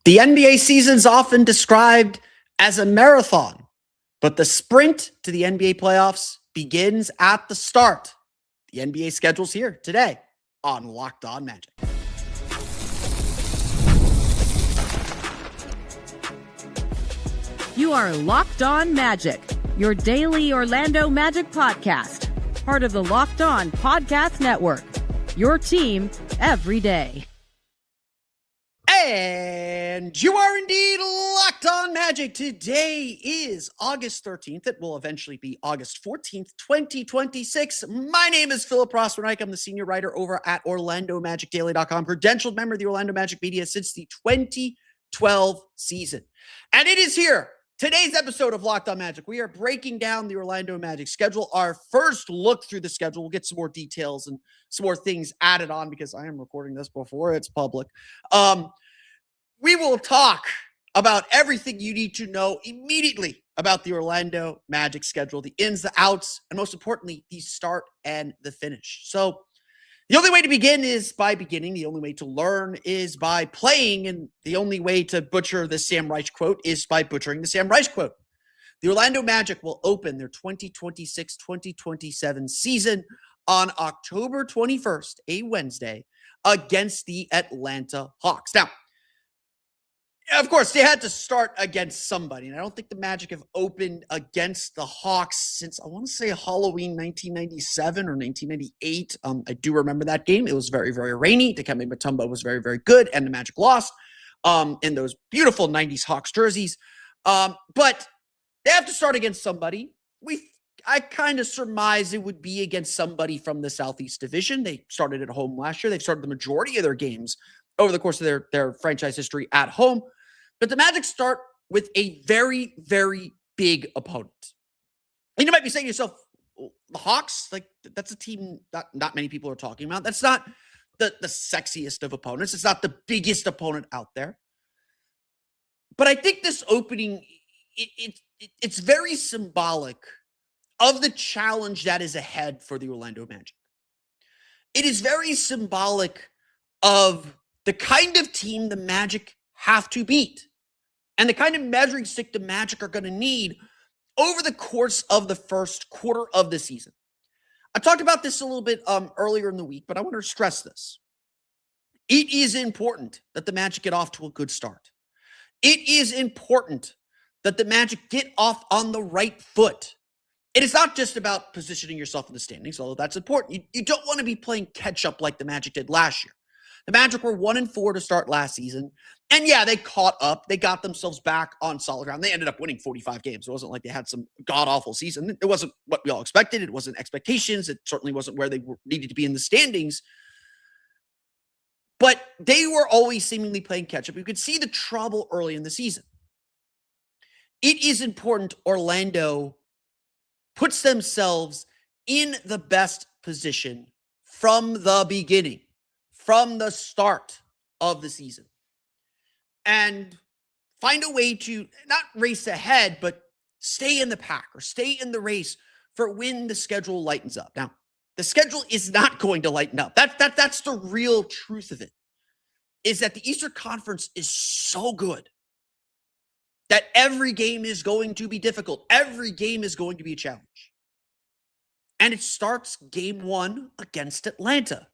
The NBA season's often described as a marathon, but the sprint to the NBA playoffs begins at the start. The NBA schedule's here today on Locked On Magic. You are Locked On Magic, your daily Orlando Magic podcast, part of the Locked On Podcast Network, your team every day. And you are indeed Locked On Magic. Today is August 13th. It will eventually be August 14th, 2026. My name is Philip Rossman-Reich. I'm the senior writer over at OrlandoMagicDaily.com, credentialed member of the Orlando Magic media since the 2012 season. And it is here. Today's episode of Locked On Magic, we are breaking down the Orlando Magic schedule. Our first look through the schedule. We'll get some more details and some more things added on because I am recording this before it's public. We will talk about everything you need to know immediately about the Orlando Magic schedule, the ins, the outs, and most importantly, the start and the finish. So the only way to begin is by beginning. The only way to learn is by playing. And the only way to butcher the Sam Reich quote is by butchering the Sam Reich quote. The Orlando Magic will open their 2026-2027 season on October 21st, a Wednesday, against the Atlanta Hawks. Now, of course, they had to start against somebody, and I don't think the Magic have opened against the Hawks since, I want to say, Halloween 1997 or 1998. I do remember that game. It was very, very rainy. Dikembe Mutombo was very, very good, and the Magic lost in those beautiful 90s Hawks jerseys. But they have to start against somebody. I kind of surmise it would be against somebody from the Southeast Division. They started at home last year. They've started the majority of their games over the course of their franchise history at home. But the Magic start with a very, very big opponent. And you might be saying to yourself, the Hawks, like, that's a team not many people are talking about. That's not the sexiest of opponents. It's not the biggest opponent out there. But I think this opening, it's very symbolic of the challenge that is ahead for the Orlando Magic. It is very symbolic of the kind of team the Magic have to beat and the kind of measuring stick the Magic are going to need over the course of the first quarter of the season. I talked about this a little bit earlier in the week, but I want to stress this. It is important that the Magic get off to a good start. It is important that the Magic get off on the right foot. It is not just about positioning yourself in the standings, although that's important. You don't want to be playing catch up like the Magic did last year. The Magic were 1-4 to start last season. And yeah, they caught up. They got themselves back on solid ground. They ended up winning 45 games. It wasn't like they had some god-awful season. It wasn't what we all expected. It wasn't expectations. It certainly wasn't where they needed to be in the standings. But they were always seemingly playing catch-up. You could see the trouble early in the season. It is important Orlando puts themselves in the best position from the beginning, from the start of the season, and find a way to not race ahead, but stay in the pack or stay in the race for when the schedule lightens up. Now, the schedule is not going to lighten up. That's the real truth of it, is that the Eastern Conference is so good that every game is going to be difficult. Every game is going to be a challenge. And it starts game one against Atlanta.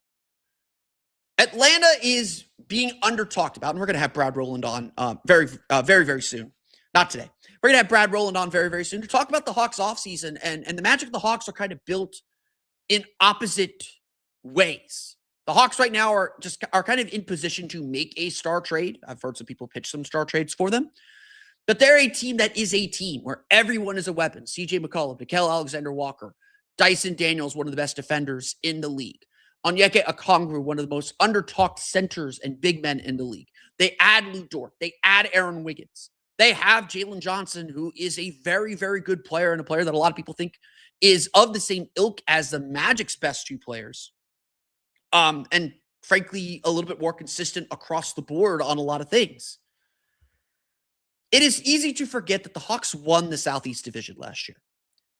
Atlanta is being under-talked about, and we're going to have Brad Rowland on very, very soon. Not today. We're going to have Brad Rowland on very, very soon to talk about the Hawks offseason, and the Magic of the Hawks are kind of built in opposite ways. The Hawks right now are kind of in position to make a star trade. I've heard some people pitch some star trades for them. But they're a team that is a team where everyone is a weapon. CJ McCollum, Nickeil Alexander-Walker, Dyson Daniels, one of the best defenders in the league. Onyeka Okongwu, one of the most under-talked centers and big men in the league. They add Lou Dort. They add Aaron Wiggins. They have Jalen Johnson, who is a very, very good player and a player that a lot of people think is of the same ilk as the Magic's best two players. And frankly, a little bit more consistent across the board on a lot of things. It is easy to forget that the Hawks won the Southeast Division last year.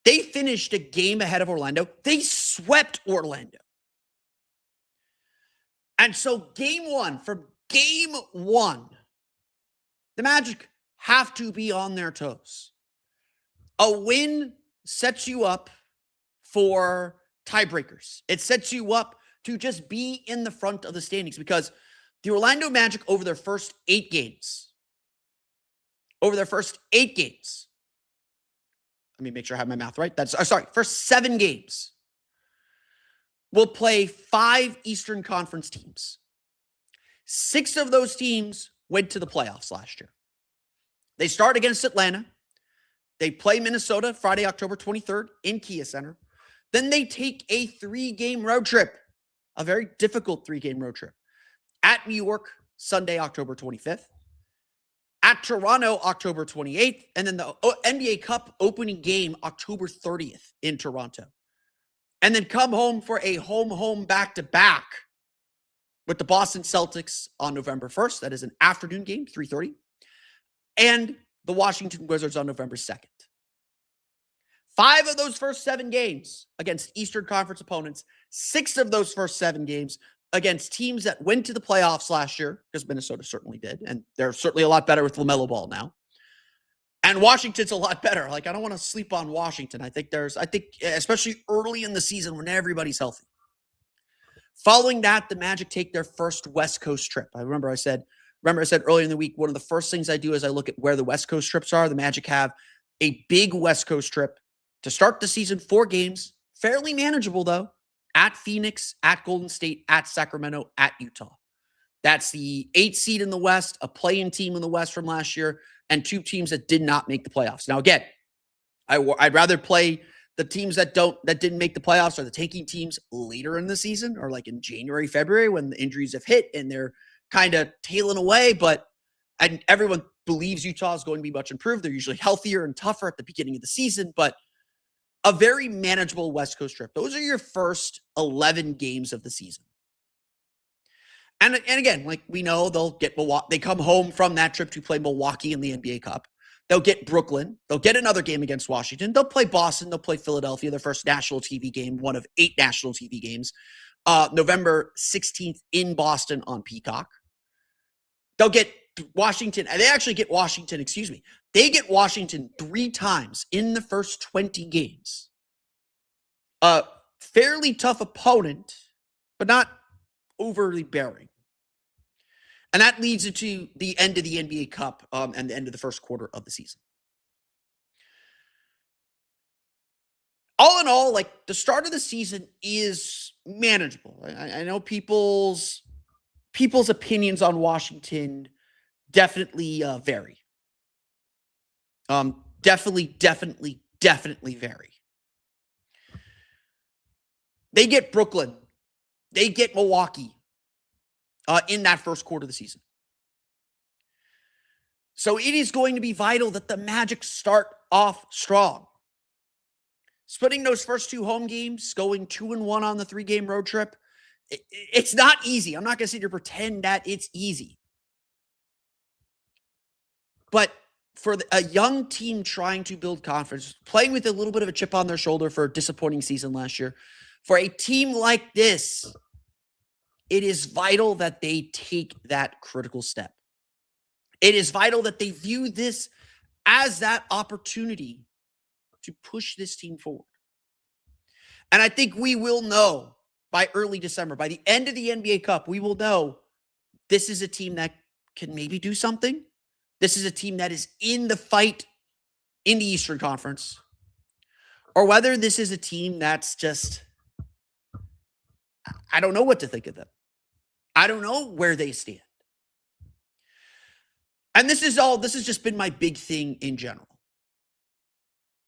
They finished a game ahead of Orlando. They swept Orlando. And so from game one, the Magic have to be on their toes. A win sets you up for tiebreakers. It sets you up to just be in the front of the standings because the Orlando Magic over their first 8 games, let me make sure I have my math right. First 7 games, will play 5 Eastern Conference teams. 6 of those teams went to the playoffs last year. They start against Atlanta. They play Minnesota Friday, October 23rd in Kia Center. Then they take a 3-game road trip, a very difficult 3-game road trip, at New York Sunday, October 25th, at Toronto, October 28th, and then the NBA Cup opening game, October 30th in Toronto. And then come home for a home back-to-back with the Boston Celtics on November 1st. That is an afternoon game, 3:30. And the Washington Wizards on November 2nd. 5 of those first 7 games against Eastern Conference opponents. 6 of those first 7 games against teams that went to the playoffs last year, because Minnesota certainly did. And they're certainly a lot better with LaMelo Ball now. And Washington's a lot better. Like, I don't want to sleep on Washington. I think especially early in the season when everybody's healthy. Following that, the Magic take their first West Coast trip. I said earlier in the week, one of the first things I do is I look at where the West Coast trips are. The Magic have a big West Coast trip to start the season, 4 games, fairly manageable though, at Phoenix, at Golden State, at Sacramento, at Utah. That's the 8th seed in the West, a play-in team in the West from last year, and 2 teams that did not make the playoffs. Now again, I'd rather play the teams that didn't make the playoffs or the tanking teams later in the season, or like in January, February when the injuries have hit and they're kind of tailing away, and everyone believes Utah is going to be much improved. They're usually healthier and tougher at the beginning of the season, but a very manageable West Coast trip. Those are your first 11 games of the season. And again, like we know, they'll get Milwaukee. They come home from that trip to play Milwaukee in the NBA Cup. They'll get Brooklyn. They'll get another game against Washington. They'll play Boston. They'll play Philadelphia, their first national TV game, one of 8 national TV games, November 16th in Boston on Peacock. They'll get Washington. They actually get Washington, They get Washington 3 times in the first 20 games. A fairly tough opponent, but not overly bearing. And that leads into the end of the NBA Cup and the end of the first quarter of the season. All in all, like, the start of the season is manageable. I know people's opinions on Washington definitely vary. Definitely vary. They get Brooklyn. They get Milwaukee in that first quarter of the season. So it is going to be vital that the Magic start off strong. Splitting those first 2 home games, going 2-1 on the 3-game road trip, it's not easy. I'm not going to sit here and pretend that it's easy. But for a young team trying to build confidence, playing with a little bit of a chip on their shoulder for a disappointing season last year, for a team like this, it is vital that they take that critical step. It is vital that they view this as that opportunity to push this team forward. And I think we will know by early December, by the end of the NBA Cup, we will know this is a team that can maybe do something. This is a team that is in the fight in the Eastern Conference. Or whether this is a team that's just, I don't know what to think of them. I don't know where they stand. And this has just been my big thing in general.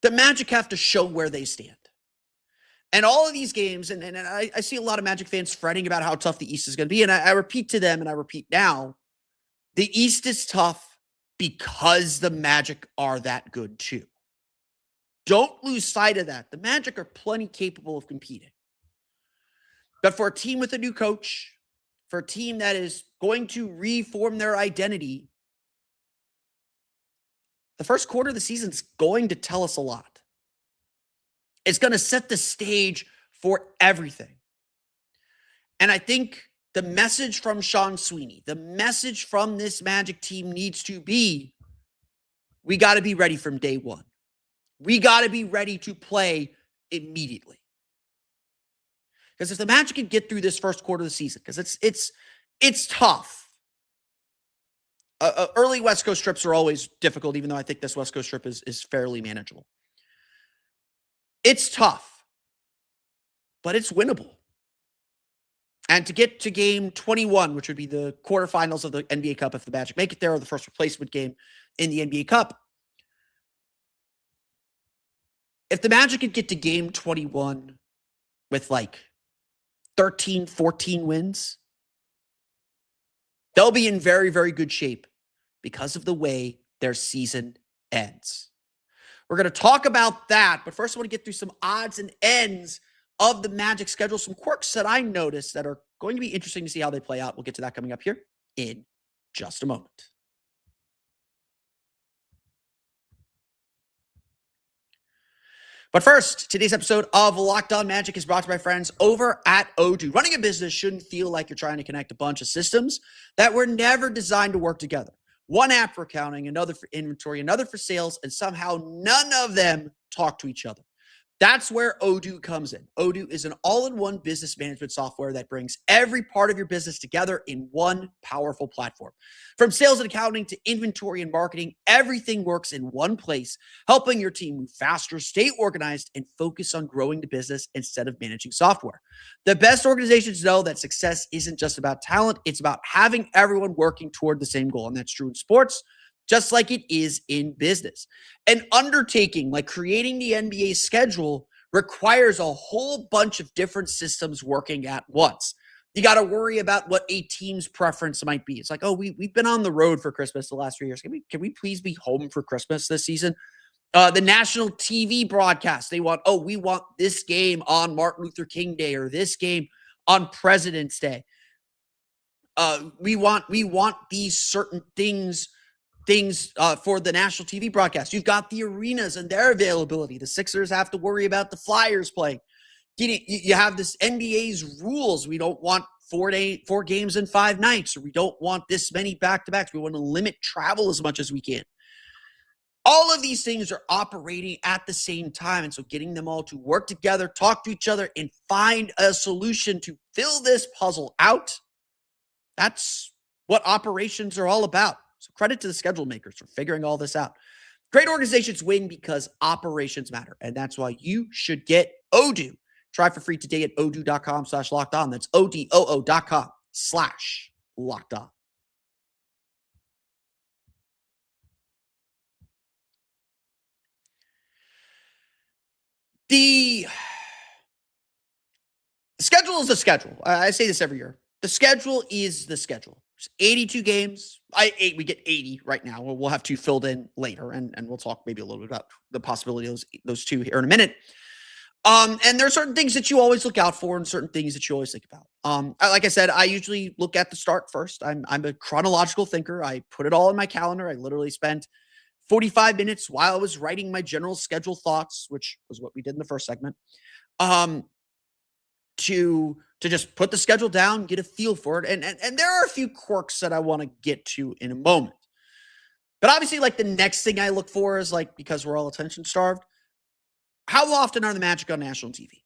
The Magic have to show where they stand. And all of these games, and I see a lot of Magic fans fretting about how tough the East is going to be. And I repeat to them, and I repeat now, the East is tough because the Magic are that good too. Don't lose sight of that. The Magic are plenty capable of competing. But for a team with a new coach, for a team that is going to reform their identity, the first quarter of the season is going to tell us a lot. It's going to set the stage for everything. And I think the message from Sean Sweeney, the message from this Magic team needs to be, we got to be ready from day one. We got to be ready to play immediately. Because if the Magic can get through this first quarter of the season, because it's tough. Early West Coast trips are always difficult, even though I think this West Coast trip is fairly manageable. It's tough, but it's winnable. And to get to game 21, which would be the quarterfinals of the NBA Cup if the Magic make it there, or the first replacement game in the NBA Cup, if the Magic could get to game 21 with like 13, 14 wins, they'll be in very, very good shape because of the way their season ends. We're going to talk about that, but first I want to get through some odds and ends of the Magic schedule, some quirks that I noticed that are going to be interesting to see how they play out. We'll get to that coming up here in just a moment. But first, today's episode of Locked On Magic is brought to my friends over at Odoo. Running a business shouldn't feel like you're trying to connect a bunch of systems that were never designed to work together. One app for accounting, another for inventory, another for sales, and somehow none of them talk to each other. That's where Odoo comes in. Odoo is an all-in-one business management software that brings every part of your business together in one powerful platform. From sales and accounting to inventory and marketing, everything works in one place, helping your team move faster, stay organized, and focus on growing the business instead of managing software. The best organizations know that success isn't just about talent, it's about having everyone working toward the same goal. And that's true in sports, just like it is in business. An undertaking like creating the NBA schedule requires a whole bunch of different systems working at once. You got to worry about what a team's preference might be. It's like, oh, we've been on the road for Christmas the last 3 years. Can we please be home for Christmas this season? The national TV broadcast, we want this game on Martin Luther King Day or this game on President's Day. We want these certain things for the national TV broadcast. You've got the arenas and their availability. The Sixers have to worry about the Flyers playing. You have this NBA's rules. We don't want 4 games in 5 nights, or we don't want this many back-to-backs. We want to limit travel as much as we can. All of these things are operating at the same time. And so getting them all to work together, talk to each other, and find a solution to fill this puzzle out, that's what operations are all about. So credit to the schedule makers for figuring all this out. Great organizations win because operations matter. And that's why you should get Odoo. Try for free today at odoo.com/lockedon. That's odoo.com/lockedon. The schedule is the schedule. I say this every year. The schedule is the schedule. 82 games. We get 80 right now. We'll have 2 filled in later, and we'll talk maybe a little bit about the possibility of those 2 here in a minute. And there are certain things that you always look out for and certain things that you always think about. Like I said, I usually look at the start first. I'm a chronological thinker. I put it all in my calendar. I literally spent 45 minutes while I was writing my general schedule thoughts, which was what we did in the first segment, to just put the schedule down, get a feel for it. And there are a few quirks that I want to get to in a moment. But obviously, like, the next thing I look for is, like, because we're all attention starved, how often are the Magic on national TV?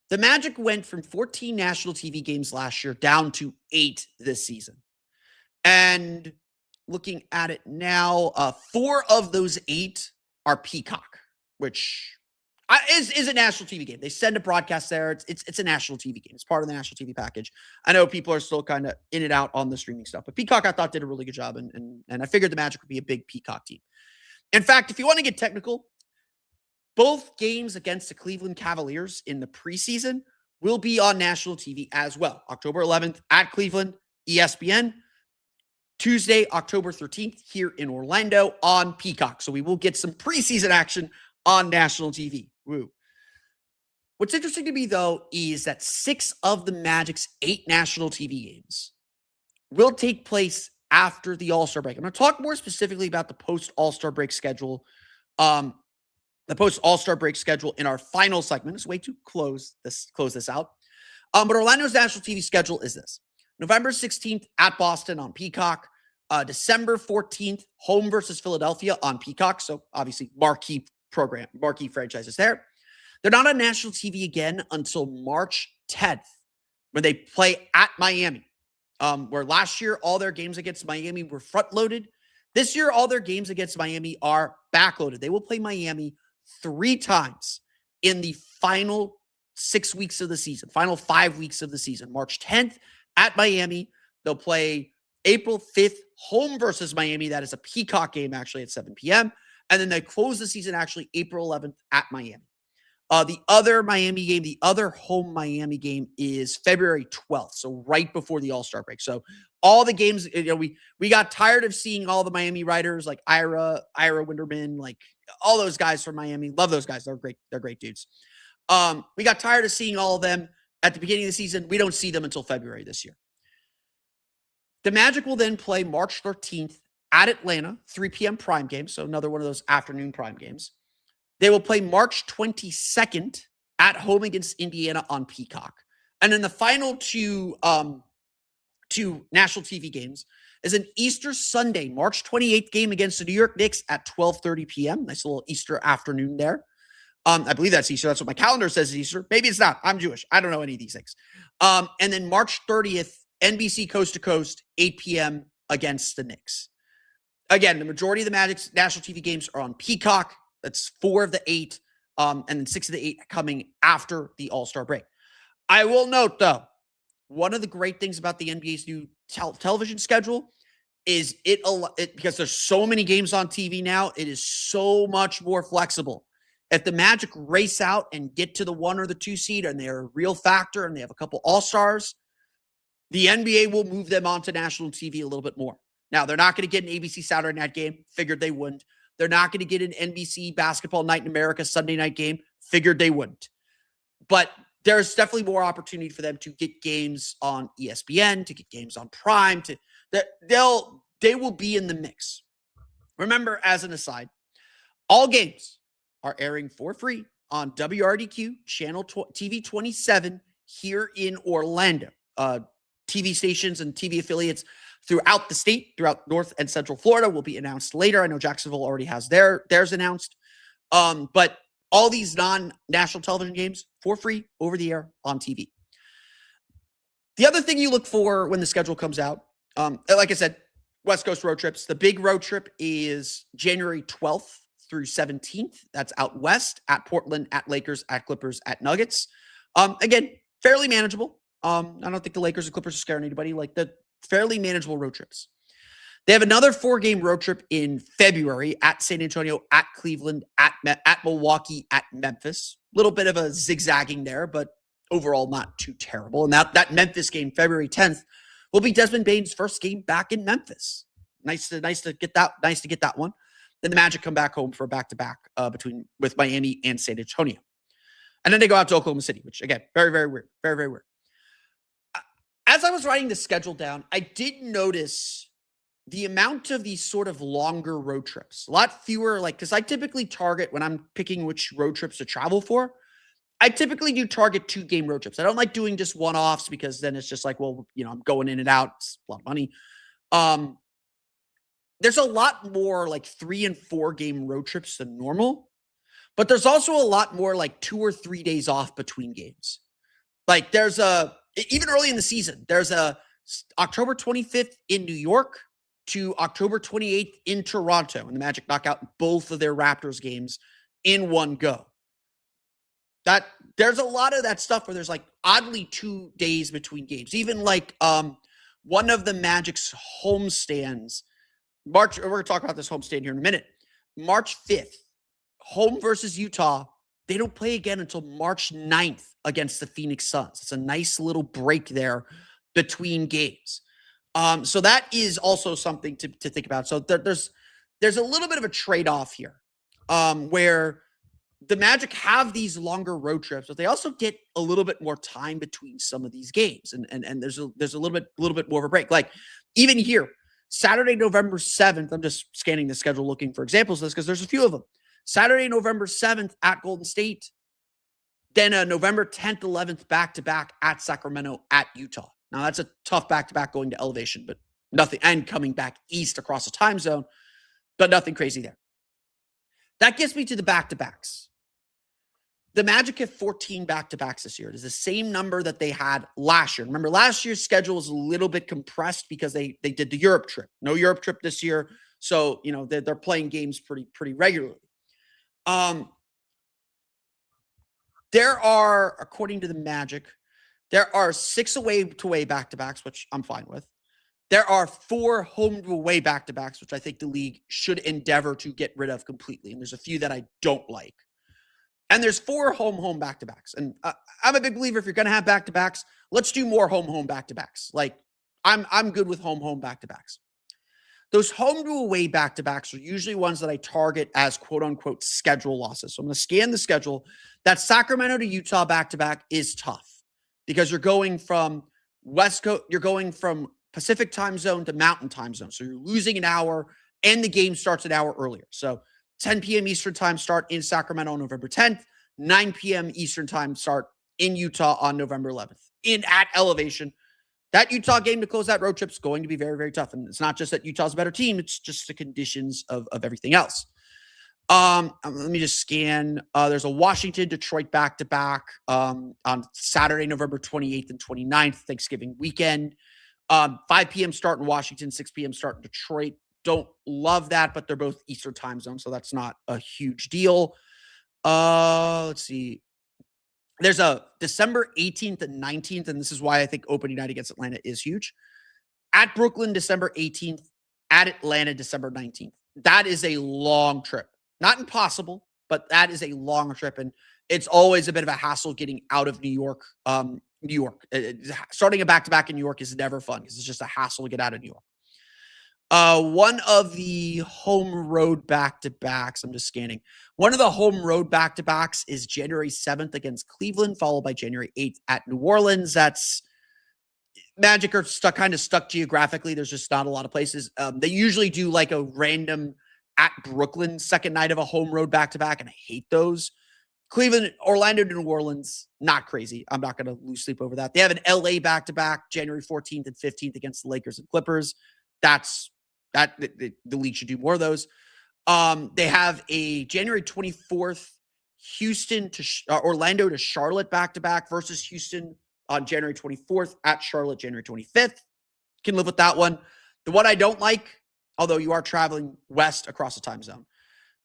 The Magic went from 14 national TV games last year down to 8 this season. And looking at it now, 4 of those 8 are Peacock, which is a national TV game. They send a broadcast there. It's a national TV game. It's part of the national TV package. I know people are still kind of in and out on the streaming stuff, but Peacock, I thought, did a really good job, and I figured the Magic would be a big Peacock team. In fact, if you want to get technical, both games against the Cleveland Cavaliers in the preseason will be on national TV as well. October 11th at Cleveland, ESPN. Tuesday, October 13th, here in Orlando on Peacock. So we will get some preseason action on national TV. Woo. What's interesting to me, though, is that 6 of the Magic's 8 national TV games will take place after the All-Star break. I'm going to talk more specifically about the post-All-Star break schedule. The post-All-Star break schedule in our final segment. It's a way to close this out. But Orlando's national TV schedule is this. November 16th at Boston on Peacock. December 14th, home versus Philadelphia on Peacock. So obviously marquee franchises there. They're not on national TV again until March 10th when they play at Miami. Where last year, all their games against Miami were front-loaded. This year, all their games against Miami are backloaded. They will play Miami 3 times in the final 6 weeks of the season, final 5 weeks of the season. March 10th at Miami. They'll play April 5th, home versus Miami. That is a Peacock game, actually, at 7 p.m. And then they close the season, actually, April 11th at Miami. The other Miami game, the other home Miami game is February 12th, so right before the All-Star break. So all the games, we got tired of seeing all the Miami writers like Ira Winderman, like all those guys from Miami. Love those guys. They're great. They're great dudes. We got tired of seeing all of them at the beginning of the season. We don't see them until February this year. The Magic will then play March 13th at Atlanta, 3 p.m. prime game. So another one of those afternoon prime games. They will play March 22nd at home against Indiana on Peacock. And then the final two national TV games is an Easter Sunday, March 28th game against the New York Knicks at 12:30 p.m. Nice little Easter afternoon there. I believe that's Easter. That's what my calendar says is Easter. Maybe it's not. I'm Jewish. I don't know any of these things. And then March 30th, NBC Coast to Coast, 8 p.m. against the Knicks. Again, the majority of the Magic's national TV games are on Peacock. That's 4 of the 8, and then 6 of the 8 coming after the All-Star break. I will note, though, one of the great things about the NBA's new television schedule is because there's so many games on TV now, it is so much more flexible. If the Magic race out and get to the 1 or the 2 seed and they're a real factor and they have a couple All-Stars, the NBA will move them onto national TV a little bit more. Now, they're not going to get an ABC Saturday night game. Figured they wouldn't. They're not going to get an NBC Basketball Night in America Sunday night game. Figured they wouldn't. But there's definitely more opportunity for them to get games on ESPN, to get games on Prime. They will be in the mix. Remember, as an aside, all games are airing for free on WRDQ channel TV 27 here in Orlando. TV stations and TV affiliates throughout the state, throughout North and Central Florida will be announced later. I know Jacksonville already has theirs announced. But all these non-national television games for free over the air on TV. The other thing you look for when the schedule comes out, like I said, West Coast road trips. The big road trip is January 12th through 17th. That's out west at Portland, at Lakers, at Clippers, at Nuggets. Again, fairly manageable. I don't think the Lakers and Clippers are scaring anybody. Like the fairly manageable road trips. They have another 4-game road trip in February at San Antonio, at Cleveland, at Milwaukee, at Memphis. A little bit of a zigzagging there, but overall not too terrible. And that Memphis game, February 10th, will be Desmond Bane's first game back in Memphis. Nice to get that one. Then the Magic come back home for a back-to-back with Miami and San Antonio. And then they go out to Oklahoma City, which again, very, very weird. Very, very weird. As I was writing the schedule down, I did notice the amount of these sort of longer road trips. A lot fewer, because I typically target when I'm picking which road trips to travel for, I typically do target 2-game road trips. I don't like doing just one-offs because then it's just like, well, I'm going in and out. It's a lot of money. There's a lot more 3 and 4-game road trips than normal, but there's also a lot more 2 or 3 days off between games. Even early in the season, there's a October 25th in New York to October 28th in Toronto, and the Magic knock out both of their Raptors games in one go. There's a lot of that stuff where there's oddly 2 days between games. Even one of the Magic's homestands, we're going to talk about this homestand here in a minute. March 5th, home versus Utah. They don't play again until March 9th against the Phoenix Suns. It's a nice little break there between games. So that is also something to think about. So there's a little bit of a trade-off here where the Magic have these longer road trips, but they also get a little bit more time between some of these games. And there's a little bit more of a break. Even here, Saturday, November 7th, I'm just scanning the schedule looking for examples of this because there's a few of them. Saturday, November 7th at Golden State, Then a November 10th, 11th back-to-back at Sacramento, at Utah. Now, that's a tough back-to-back going to elevation, but nothing, and coming back east across the time zone, but nothing crazy there. That gets me to the back-to-backs. The Magic have 14 back-to-backs this year. It is the same number that they had last year. Remember, last year's schedule was a little bit compressed because they did the Europe trip. No Europe trip this year, so they're playing games pretty regularly. There are, according to the Magic, there are 6 away-to-away back-to-backs, which I'm fine with. There are 4 home-to-away back-to-backs, which I think the league should endeavor to get rid of completely. And there's a few that I don't like. And there's 4 home back-to-backs. And I'm a big believer if you're going to have back-to-backs, let's do more home back-to-backs. Like, I'm good with home back-to-backs. Those home-to-away back-to-backs are usually ones that I target as quote-unquote schedule losses. So I'm going to scan the schedule. That Sacramento to Utah back-to-back is tough because you're going from West Coast, you're going from Pacific time zone to Mountain time zone. So you're losing an hour, and the game starts an hour earlier. So 10 p.m. Eastern time start in Sacramento on November 10th, 9 p.m. Eastern time start in Utah on November 11th. At elevation. That Utah game to close that road trip is going to be very, very tough. And it's not just that Utah's a better team, it's just the conditions of everything else. Let me just scan. There's a Washington-Detroit back-to-back on Saturday, November 28th and 29th, Thanksgiving weekend. 5 p.m. start in Washington, 6 p.m. start in Detroit. Don't love that, but they're both Eastern time zone, so that's not a huge deal. Let's see. There's a December 18th and 19th, and this is why I think opening night against Atlanta is huge. At Brooklyn, December 18th. At Atlanta, December 19th. That is a long trip. Not impossible, but that is a long trip, and it's always a bit of a hassle getting out of New York. Starting a back-to-back in New York is never fun because it's just a hassle to get out of New York. One of the home road back-to-backs, I'm just scanning. One of the home road back-to-backs is January 7th against Cleveland, followed by January 8th at New Orleans. That's Magic are stuck geographically. There's just not a lot of places. They usually do like a random at Brooklyn second night of a home road back-to-back, and I hate those. Cleveland, Orlando to New Orleans, not crazy. I'm not going to lose sleep over that. They have an LA back-to-back, January 14th and 15th against the Lakers and Clippers. The league should do more of those. They have a January 24th Houston to Orlando to Charlotte back-to-back versus Houston on January 24th at Charlotte, January 25th. Can live with that one. The one I don't like, although you are traveling west across the time zone,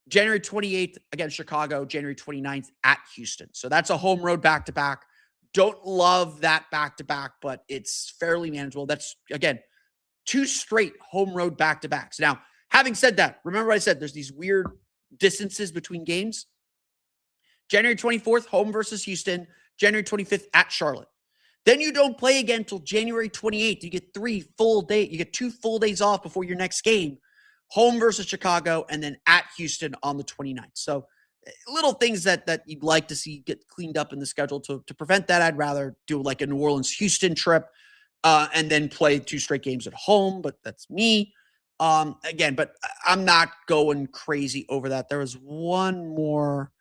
January 28th against Chicago, January 29th at Houston. So that's a home road back-to-back. Don't love that back-to-back, but it's fairly manageable. That's, again, 2 straight home road back-to-backs. Now, having said that, remember I said there's these weird distances between games. January 24th, home versus Houston. January 25th at Charlotte. Then you don't play again until January 28th. You get 3 full days. You get 2 full days off before your next game. Home versus Chicago, and then at Houston on the 29th. So little things that you'd like to see get cleaned up in the schedule to prevent that. I'd rather do like a New Orleans-Houston trip and then play 2 straight games at home, but that's me. Again, but I'm not going crazy over that. There was one more.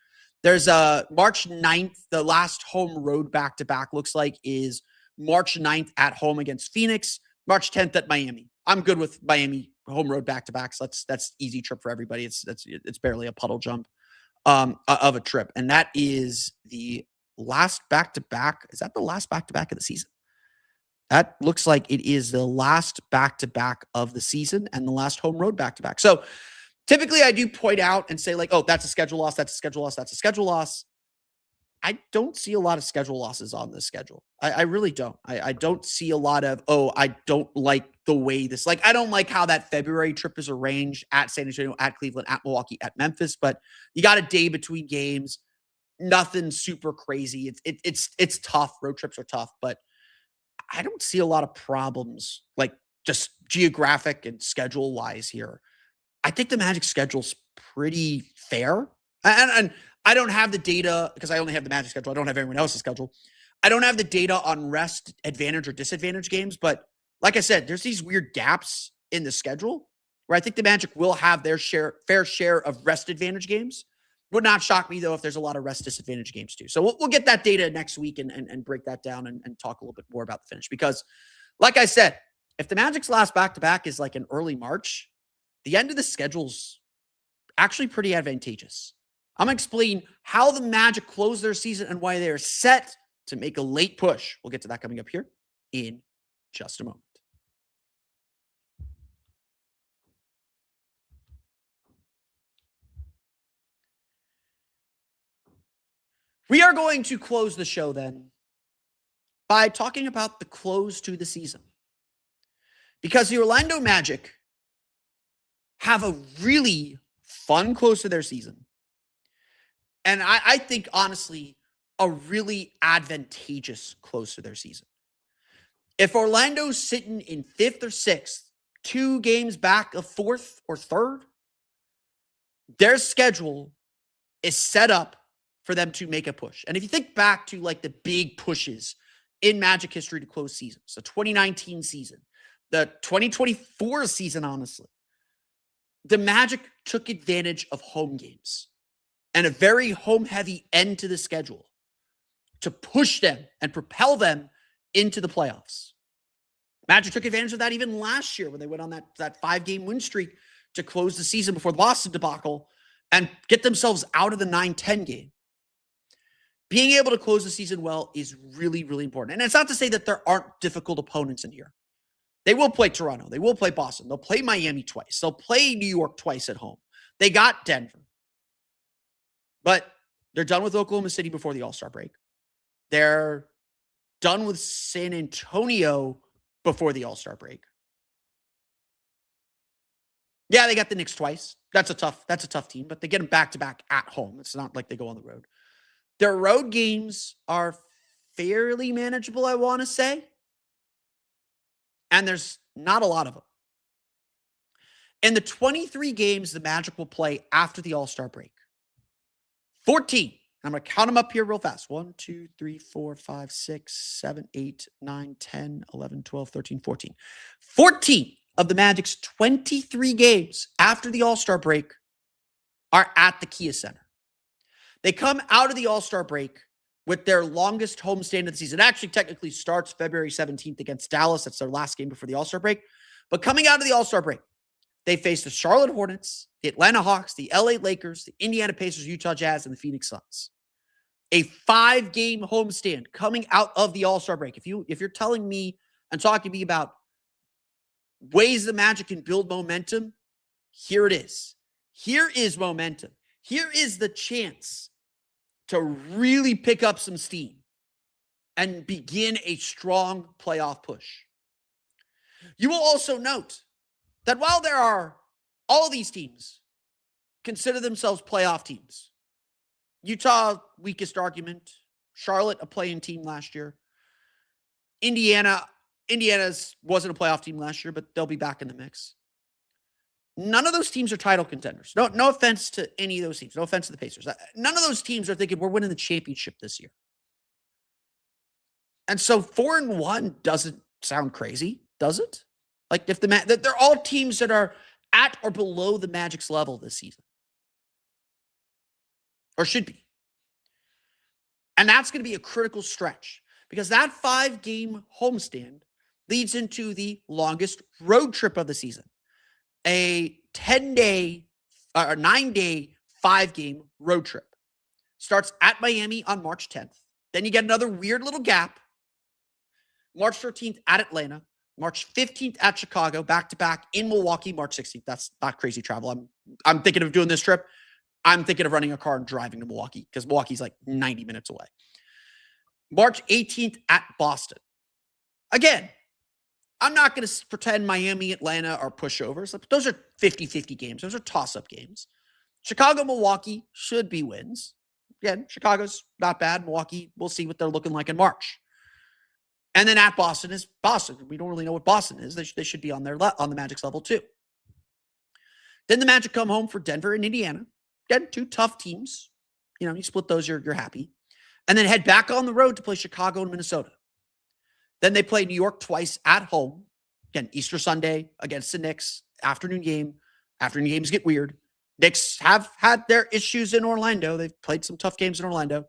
There's a March 9th. The last home road back-to-back looks like is March 9th at home against Phoenix, March 10th at Miami. I'm good with Miami home road back-to-backs. That's easy trip for everybody. It's barely a puddle jump of a trip. And that is the last back-to-back. Is that the last back-to-back of the season? That looks like it is the last back-to-back of the season and the last home road back-to-back. So typically I do point out and say like, oh, that's a schedule loss. That's a schedule loss. That's a schedule loss. I don't see a lot of schedule losses on this schedule. I really don't. I don't see a lot of, I don't like the way this, like, I don't like how that February trip is arranged at San Antonio, at Cleveland, at Milwaukee, at Memphis, but you got a day between games. Nothing super crazy. It's tough. Road trips are tough, but I don't see a lot of problems, like just geographic and schedule wise here. I think the Magic schedule's pretty fair. And I don't have the data because I only have the Magic schedule. I don't have everyone else's schedule. I don't have the data on rest advantage or disadvantage games, but like I said, there's these weird gaps in the schedule where I think the Magic will have their fair share of rest advantage games. Would not shock me, though, if there's a lot of rest disadvantage games, too. So we'll get that data next week and break that down and talk a little bit more about the finish. Because, like I said, if the Magic's last back-to-back is like in early March, the end of the schedule's actually pretty advantageous. I'm going to explain how the Magic close their season and why they're set to make a late push. We'll get to that coming up here in just a moment. We are going to close the show then by talking about the close to the season. Because the Orlando Magic have a really fun close to their season. And I think, honestly, a really advantageous close to their season. If Orlando's sitting in 5th or 6th, 2 games back of 4th or 3rd, their schedule is set up for them to make a push. And if you think back to like the big pushes in Magic history to close seasons, the 2019 season, the 2024 season, honestly, the Magic took advantage of home games and a very home-heavy end to the schedule to push them and propel them into the playoffs. Magic took advantage of that even last year when they went on that 5-game win streak to close the season before the Boston debacle and get themselves out of the 9-10 game. Being able to close the season well is really, really important. And it's not to say that there aren't difficult opponents in here. They will play Toronto. They will play Boston. They'll play Miami twice. They'll play New York twice at home. They got Denver. But they're done with Oklahoma City before the All-Star break. They're done with San Antonio before the All-Star break. Yeah, they got the Knicks twice. That's a tough team, but they get them back-to-back at home. It's not like they go on the road. Their road games are fairly manageable, I want to say. And there's not a lot of them. In the 23 games the Magic will play after the All-Star break, 14. I'm going to count them up here real fast. 1, 2, 3, 4, 5, 6, 7, 8, 9, 10, 11, 12, 13, 14. 14 of the Magic's 23 games after the All-Star break are at the Kia Center. They come out of the All-Star break with their longest homestand of the season. It actually technically starts February 17th against Dallas. That's their last game before the All-Star break. But coming out of the All-Star break, they face the Charlotte Hornets, the Atlanta Hawks, the LA Lakers, the Indiana Pacers, Utah Jazz, and the Phoenix Suns. A 5-game homestand coming out of the All-Star break. If you're telling me and talking to me about ways the Magic can build momentum, here it is. Here is momentum. Here is the chance to really pick up some steam and begin a strong playoff push. You will also note that while there are all these teams consider themselves playoff teams, Utah, weakest argument. Charlotte, a play-in team last year. Indiana's wasn't a playoff team last year, but they'll be back in the mix. None of those teams are title contenders. No offense to any of those teams. No offense to the Pacers. None of those teams are thinking we're winning the championship this year. And so 4-1 doesn't sound crazy, does it? Like if they're all teams that are at or below the Magic's level this season. Or should be. And that's going to be a critical stretch because that 5-game homestand leads into the longest road trip of the season. A 10-day or 9-day 5-game road trip. Starts at Miami on March 10th. Then you get another weird little gap. March 13th at Atlanta. March 15th at Chicago. Back-to-back in Milwaukee, March 16th. That's not crazy travel. I'm thinking of doing this trip. I'm thinking of renting a car and driving to Milwaukee because Milwaukee's like 90 minutes away. March 18th at Boston. Again, I'm not going to pretend Miami, Atlanta are pushovers. Those are 50-50 games. Those are toss-up games. Chicago, Milwaukee should be wins. Again, Chicago's not bad. Milwaukee, we'll see what they're looking like in March. And then at Boston is Boston. We don't really know what Boston is. They should be on the Magic's level too. Then the Magic come home for Denver and Indiana. Again, 2 tough teams. You split those, you're happy. And then head back on the road to play Chicago and Minnesota. Then they play New York twice at home. Again, Easter Sunday against the Knicks. Afternoon game. Afternoon games get weird. Knicks have had their issues in Orlando. They've played some tough games in Orlando.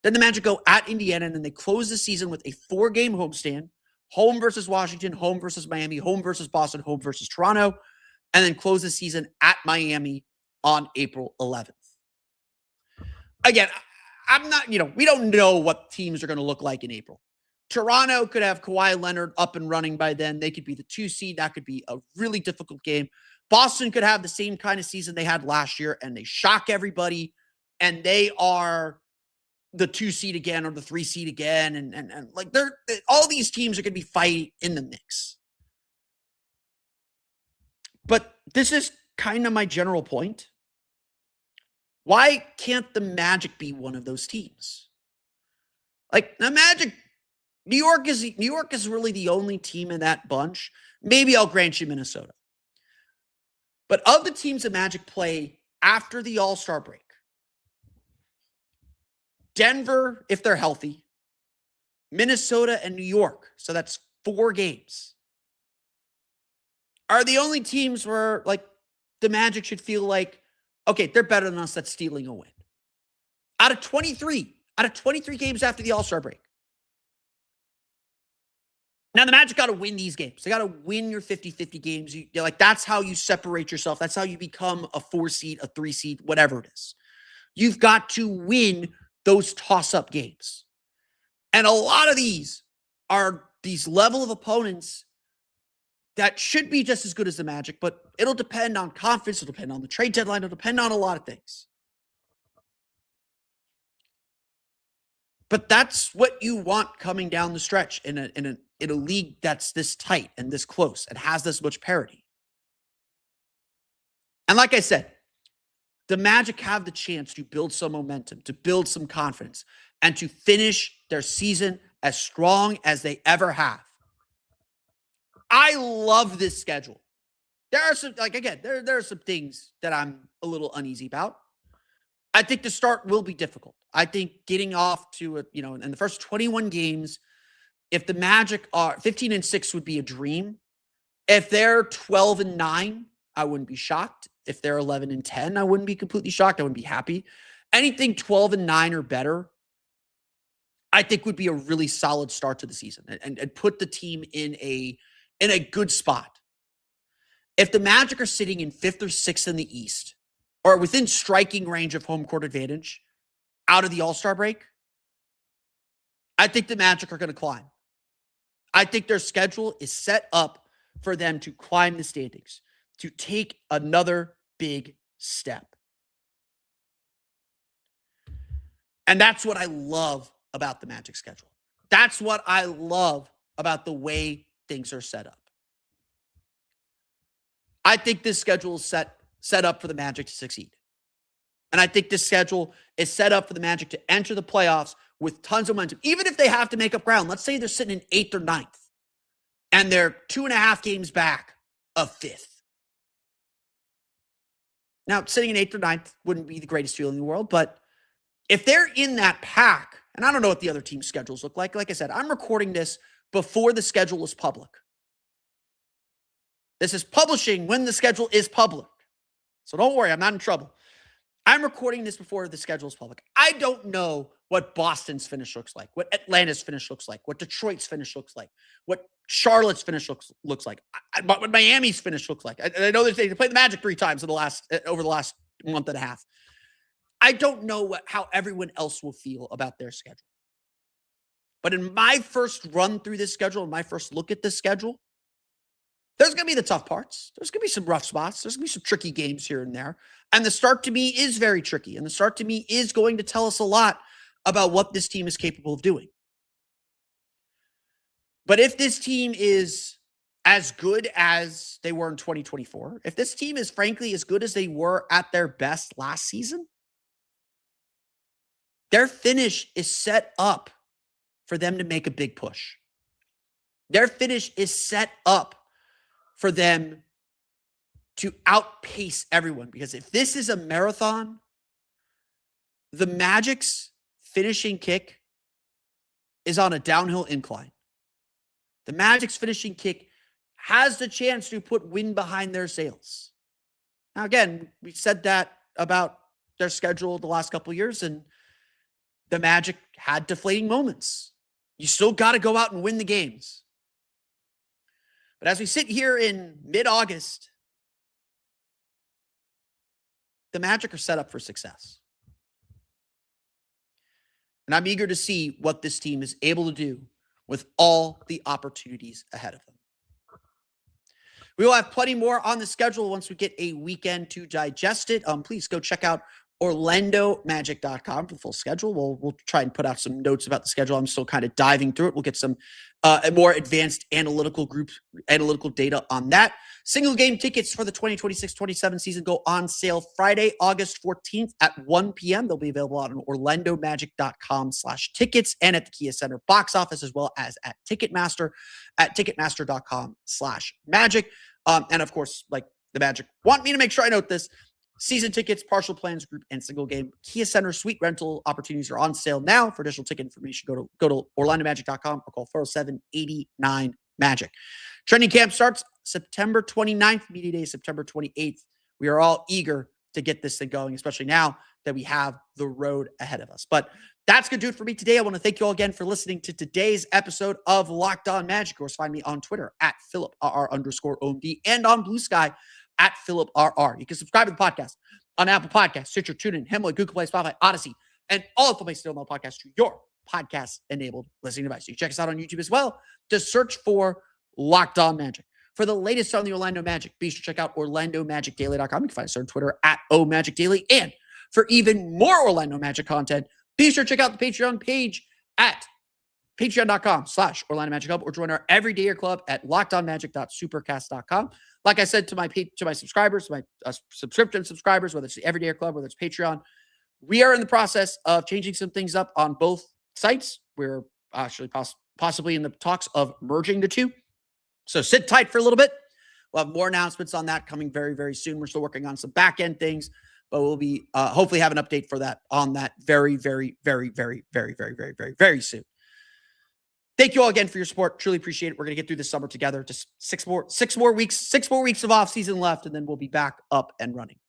Then the Magic go at Indiana, and then they close the season with a 4-game homestand. Home versus Washington, home versus Miami, home versus Boston, home versus Toronto, and then close the season at Miami on April 11th. Again, I'm not, we don't know what teams are going to look like in April. Toronto could have Kawhi Leonard up and running by then. They could be the 2 seed. That could be a really difficult game. Boston could have the same kind of season they had last year, and they shock everybody, and they are the 2 seed again or the 3 seed again. And like all these teams are going to be fighting in the mix. But this is kind of my general point. Why can't the Magic be one of those teams? Like the Magic, New York is really the only team in that bunch. Maybe I'll grant you Minnesota. But of the teams that Magic play after the All-Star break, Denver, if they're healthy, Minnesota, and New York, so that's 4 games, are the only teams where like the Magic should feel like, okay, they're better than us, that's stealing a win. Out of 23 games after the All-Star break. Now, the Magic got to win these games. They got to win your 50-50 games. That's how you separate yourself. That's how you become a 4 seed, a 3 seed, whatever it is. You've got to win those toss-up games. And a lot of these are these level of opponents that should be just as good as the Magic, but it'll depend on conference. It'll depend on the trade deadline. It'll depend on a lot of things. But that's what you want coming down the stretch in a league that's this tight and this close and has this much parity. And like I said, the Magic have the chance to build some momentum, to build some confidence, and to finish their season as strong as they ever have. I love this schedule. There are some, there are some things that I'm a little uneasy about. I think the start will be difficult. I think getting off to in the first 21 games, if the Magic are 15-6 would be a dream. If they're 12-9, I wouldn't be shocked. If they're 11-10, I wouldn't be completely shocked. I wouldn't be happy. Anything 12-9 or better, I think would be a really solid start to the season and put the team in a good spot. If the Magic are sitting in 5th or 6th in the East, or within striking range of home court advantage out of the All-Star break, I think the Magic are going to climb. I think their schedule is set up for them to climb the standings, to take another big step. And that's what I love about the Magic schedule. That's what I love about the way things are set up. I think this schedule is set up for the Magic to succeed. And I think this schedule is set up for the Magic to enter the playoffs with tons of momentum. Even if they have to make up ground, let's say they're sitting in 8th or 9th, and they're 2.5 games back of 5th. Now, sitting in 8th or 9th wouldn't be the greatest feeling in the world, but if they're in that pack, and I don't know what the other team's schedules look like. Like I said, I'm recording this before the schedule is public. This is publishing when the schedule is public. So don't worry, I'm not in trouble. I'm recording this before the schedule is public. I don't know what Boston's finish looks like, what Atlanta's finish looks like, what Detroit's finish looks like, what Charlotte's finish looks like, what Miami's finish looks like. I know they played the Magic 3 times over the last month and a half. I don't know how everyone else will feel about their schedule. But in my first run through this schedule, and my first look at this schedule, there's going to be the tough parts. There's going to be some rough spots. There's going to be some tricky games here and there. And the start to me is very tricky. And the start to me is going to tell us a lot about what this team is capable of doing. But if this team is as good as they were in 2024, if this team is frankly as good as they were at their best last season, their finish is set up for them to make a big push. Their finish is set up for them to outpace everyone. Because if this is a marathon, the Magic's finishing kick is on a downhill incline. The Magic's finishing kick has the chance to put wind behind their sails. Now, again, we said that about their schedule the last couple of years, and the Magic had deflating moments. You still got to go out and win the games. But as we sit here in mid-August, the Magic are set up for success. And I'm eager to see what this team is able to do with all the opportunities ahead of them. We will have plenty more on the schedule once we get a weekend to digest it. Please go check out OrlandoMagic.com for the full schedule. We'll try and put out some notes about the schedule. I'm still kind of diving through it. We'll get some more advanced analytical data on that. Single game tickets for the 2026-27 season go on sale Friday, August 14th at 1 p.m. They'll be available on OrlandoMagic.com/tickets and at the Kia Center box office, as well as at Ticketmaster at Ticketmaster.com/magic. And of course, like the Magic want me to make sure I note this, season tickets, partial plans, group, and single game Kia Center suite rental opportunities are on sale now. For additional ticket information, go to OrlandoMagic.com or call 407-89-MAGIC. Training camp starts September 29th, media day September 28th. We are all eager to get this thing going, especially now that we have the road ahead of us. But that's going to do it for me today. I want to thank you all again for listening to today's episode of Locked On Magic. Of course, find me on Twitter at PhilipRR_OMD and on Blue Sky at PhilipRR. You can subscribe to the podcast on Apple Podcasts, Stitcher, TuneIn, Himalaya, Google Play, Spotify, Odyssey, and all of the places to download podcasts to your podcast-enabled listening device. You can check us out on YouTube as well. Just search for Locked On Magic. For the latest on the Orlando Magic, be sure to check out OrlandoMagicDaily.com. You can find us on Twitter at OMagicDaily. And for even more Orlando Magic content, be sure to check out the Patreon page at patreon.com/Orlando Magic Hub or join our Everyday Club at lockedonmagic.supercast.com. Like I said to my subscribers, my subscription subscribers, whether it's the Everyday Club, whether it's Patreon, we are in the process of changing some things up on both sites. We're actually possibly in the talks of merging the two. So sit tight for a little bit. We'll have more announcements on that coming very, very soon. We're still working on some back-end things, but we'll be hopefully have an update for that on that very, very, very, very, very, very, very, very, very soon. Thank you all again for your support. Truly appreciate it. We're going to get through this summer together. Just six more weeks of off season left, and then we'll be back up and running. I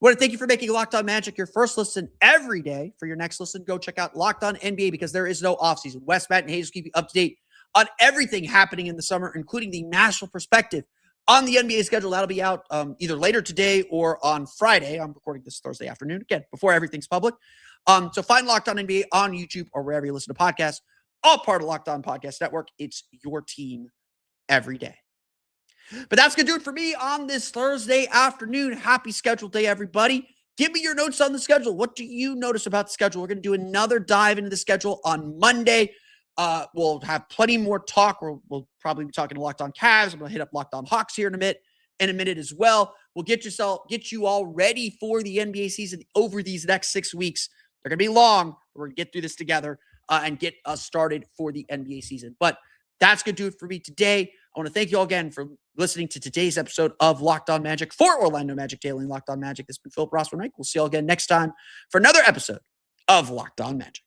want to thank you for making Locked On Magic your first listen every day. For your next listen, go check out Locked On NBA because there is no offseason. Wes, Matt, and Hayes keep you up to date on everything happening in the summer, including the national perspective on the NBA schedule. That'll be out either later today or on Friday. I'm recording this Thursday afternoon, again, before everything's public. So find Locked On NBA on YouTube or wherever you listen to podcasts. All part of Locked On Podcast Network. It's your team every day. But that's going to do it for me on this Thursday afternoon. Happy schedule day, everybody. Give me your notes on the schedule. What do you notice about the schedule? We're going to do another dive into the schedule on Monday. We'll have plenty more talk. We'll probably be talking to Locked On Cavs. I'm going to hit up Locked On Hawks here in a minute as well. We'll get you all ready for the NBA season over these next 6 weeks. They're going to be long, but we're going to get through this together and get us started for the NBA season. But that's going to do it for me today. I want to thank you all again for listening to today's episode of Locked On Magic for Orlando Magic Daily and Locked On Magic. This has been Philip Rossman-Reich. We'll see you all again next time for another episode of Locked On Magic.